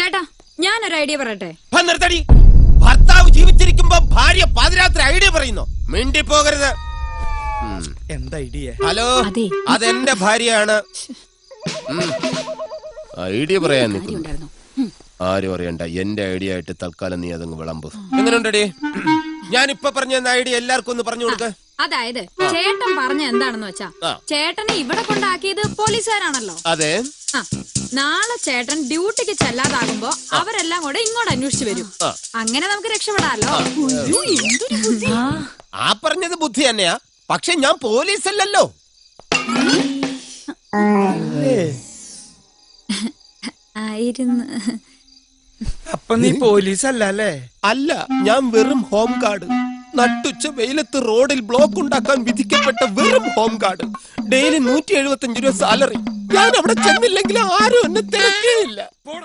ചേട്ടാ ഞാനൊരു ഐഡിയ പറയട്ടെ. നിർത്തടി. ഭർത്താവ് ജീവിച്ചിരിക്കുമ്പോ ഭാര്യ പാതിരാത്രി ഐഡിയ പറയുന്നു. മിണ്ടി പോകരുത്. എന്താ ഐഡിയ? ഹലോ, അതെന്റെ ഭാര്യയാണ്. ഐഡിയ പറയാൻ നിൽക്കുന്നു. ആരും അറിയണ്ട, എന്റെ ഐഡിയ ആയിട്ട് തൽക്കാലം നീ അതങ്ങ് വിളമ്പ്. എങ്ങനെയുണ്ടടി? ഞാനിപ്പൊ പറഞ്ഞ ഐഡിയ എല്ലാവർക്കും ഒന്ന് പറഞ്ഞു കൊടുക്ക. അതായത് ചേട്ടൻ പറഞ്ഞ എന്താണെന്ന് വെച്ചാ, ചേട്ടനെ ഇവിടെ കൊണ്ടാക്കിയത് പോലീസുകാരാണല്ലോ. അതെ. നാളെ ചേട്ടൻ ഡ്യൂട്ടിക്ക് ചെല്ലാതാകുമ്പോ അവരെല്ലാം കൂടെ ഇങ്ങോട്ട് അന്വേഷിച്ചു വരും. അങ്ങനെ നമുക്ക് രക്ഷപ്പെടാലോ. ആ പറഞ്ഞത് ബുദ്ധി തന്നെയാ, പക്ഷെ ഞാൻ പോലീസ് അല്ലല്ലോ. ആയിരുന്നു. അപ്പൊ നീ പോലീസ് അല്ലേ? അല്ല, ഞാൻ വെറും ഹോം ഗാർഡ്. നട്ടുച്ച വെയിലത്ത് റോഡിൽ ബ്ലോക്ക് ഉണ്ടാക്കാൻ വിധിക്കപ്പെട്ട വെറും ഹോം ഗാർഡ്. ഡെയിലി 175 രൂപ സാലറി. ഞാൻ അവിടെ ചെന്നില്ലെങ്കിൽ ആരും എന്നെ തിരക്കേയില്ല.